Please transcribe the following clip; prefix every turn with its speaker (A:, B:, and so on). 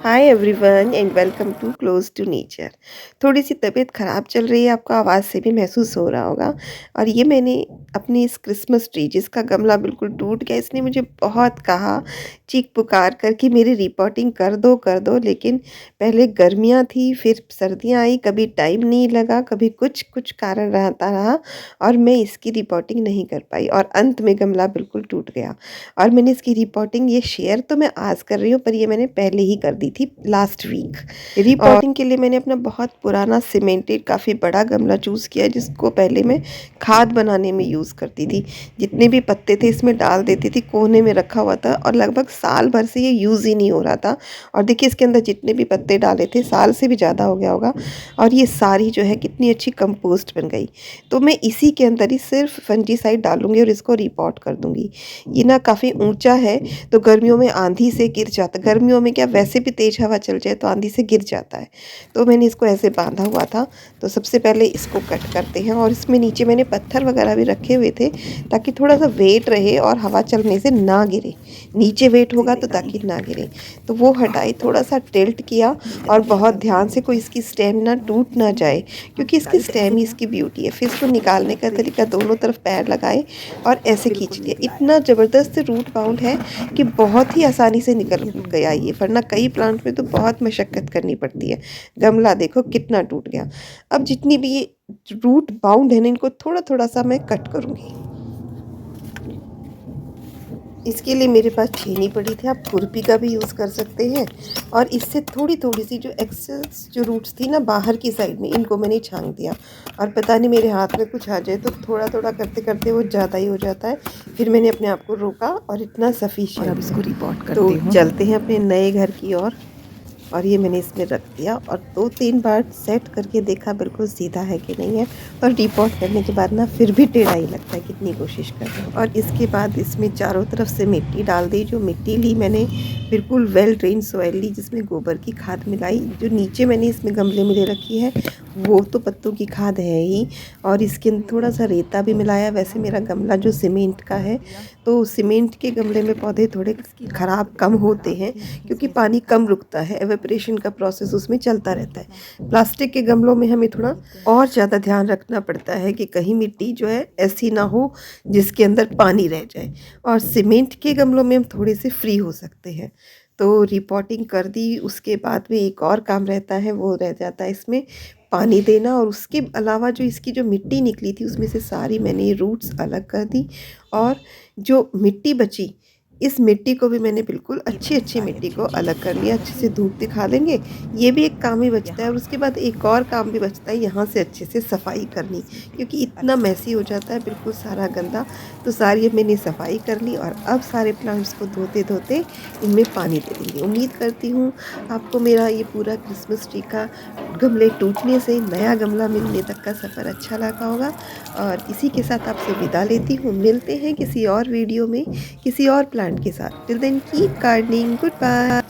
A: Hi everyone and welcome to close to nature. थोड़ी सी तबीयत ख़राब चल रही है, आपको आवाज़ से भी महसूस हो रहा होगा। और ये मैंने अपनी इस क्रिसमस ट्री जिसका गमला बिल्कुल टूट गया, इसने मुझे बहुत कहा, चीख पुकार कर कि मेरी रिपोर्टिंग कर दो। लेकिन पहले गर्मियाँ थी, फिर सर्दियाँ आई, कभी टाइम नहीं लगा, कभी कुछ कुछ कारण रहता रहा और मैं इसकी रिपोर्टिंग नहीं कर पाई और अंत में गमला बिल्कुल टूट गया। और मैंने इसकी रिपोर्टिंग ये शेयर तो मैं आज कर रही हूँ, पर ये मैंने पहले ही कर दी थी लास्ट वीक। रिपोर्टिंग के लिए मैंने अपना बहुत पुराना सीमेंटेड काफ़ी बड़ा गमला चूज़ किया, जिसको पहले मैं खाद बनाने में यूज़ करती थी। जितने भी पत्ते थे इसमें डाल देती थी, कोने में रखा हुआ था और लगभग साल भर से ये यूज़ ही नहीं हो रहा था। और देखिए इसके अंदर जितने भी पत्ते डाले थे, साल से भी ज़्यादा हो गया होगा और ये सारी जो है कितनी अच्छी कंपोस्ट बन गई। तो मैं इसी के अंदर ही सिर्फ फंजीसाइड डालूंगी और इसको रिपोर्ट कर दूंगी। ये ना काफ़ी ऊंचा है, तो गर्मियों में आंधी से गिर जाता, गर्मियों में क्या वैसे भी तेज़ हवा चल जाए तो आंधी से गिर जाता है। तो मैंने इसको ऐसे बांधा हुआ था। तो सबसे पहले इसको कट करते हैं और इसमें नीचे मैंने पत्थर वगैरह भी रखे हुए थे ताकि थोड़ा सा वेट रहे और हवा चलने से ना गिरे। नीचे वेट होगा तो ताकि ना गिरे। तो वो हटाई, थोड़ा सा टिल्ट किया और बहुत ध्यान से कोई इसकी स्टेम ना टूट ना जाए, क्योंकि इसकी स्टेम ही इसकी ब्यूटी है। फिर इसको निकालने का तरीका, दोनों तरफ पैर लगाए और ऐसे खींच लिया। इतना ज़बरदस्त रूट बाउंड है कि बहुत ही आसानी से निकल गया ये, वरना कई प्लांट में तो बहुत मशक्क़त करनी पड़ती है। गमला देखो कितना टूट गया। अब जितनी भी ये रूट बाउंड है ना, इनको थोड़ा थोड़ा सा मैं कट करूँगी। इसके लिए मेरे पास छेनी पड़ी थी, आप खुरपी का भी यूज़ कर सकते हैं। और इससे थोड़ी थोड़ी सी जो एक्सेस जो रूट्स थी ना बाहर की साइड में, इनको मैंने छांग दिया। और पता नहीं मेरे हाथ में कुछ आ जाए तो थोड़ा थोड़ा करते करते वो ज़्यादा ही हो जाता है। फिर मैंने अपने आप को रोका और इतना सफिशिएंट।
B: अब इसको रिपोर्ट
A: तो
B: करती हूँ।
A: चलते हैं अपने नए घर की ओर। और ये मैंने इसमें रख दिया और 2-3 बार सेट करके देखा बिल्कुल सीधा है कि नहीं है। और रिपोर्ट करने के बाद ना फिर भी टेढ़ा ही लगता है, कितनी कोशिश कर रहा हूँ। और इसके बाद इसमें चारों तरफ से मिट्टी डाल दी। जो मिट्टी ली मैंने बिल्कुल वेल ड्रेन सॉइल ली, जिसमें गोबर की खाद मिलाई। जो नीचे मैंने इसमें गमले में ले रखी है वो तो पत्तों की खाद है ही, और इसके अंदर थोड़ा सा रेता भी मिलाया। वैसे मेरा गमला जो सीमेंट का है, तो सीमेंट के गमले में पौधे थोड़े ख़राब कम होते हैं क्योंकि पानी कम रुकता है, एवेपोरेशन का प्रोसेस उसमें चलता रहता है। प्लास्टिक के गमलों में हमें थोड़ा और ज़्यादा ध्यान रखना पड़ता है कि कहीं मिट्टी जो है ऐसी ना हो जिसके अंदर पानी रह जाए। और सीमेंट के गमलों में हम थोड़े से फ्री हो सकते हैं। तो रिपोर्टिंग कर दी, उसके बाद में एक और काम रहता है, वो रह जाता है इसमें पानी देना। और उसके अलावा जो इसकी जो मिट्टी निकली थी उसमें से सारी मैंने रूट्स अलग कर दी। और जो मिट्टी बची, इस मिट्टी को भी मैंने बिल्कुल अच्छी मिट्टी को अलग कर लिया। अच्छे से धूप दिखा देंगे, ये भी एक काम ही बचता है। और उसके बाद एक और काम भी बचता है, यहाँ से अच्छे से सफाई करनी, क्योंकि इतना मैसी हो जाता है बिल्कुल सारा गंदा। तो सारी मैंने सफाई कर ली और अब सारे प्लांट्स को धोते धोते इनमें पानी दे देंगे। उम्मीद करती हूँ आपको मेरा ये पूरा क्रिसमस ट्री का गमले टूटने से नया गमला मिलने तक का सफ़र अच्छा लगा होगा। और इसी के साथ आपसे विदा लेती हूँ। मिलते हैं किसी और वीडियो में किसी और प्लांट के साथ। Till then keep gardening, good bye.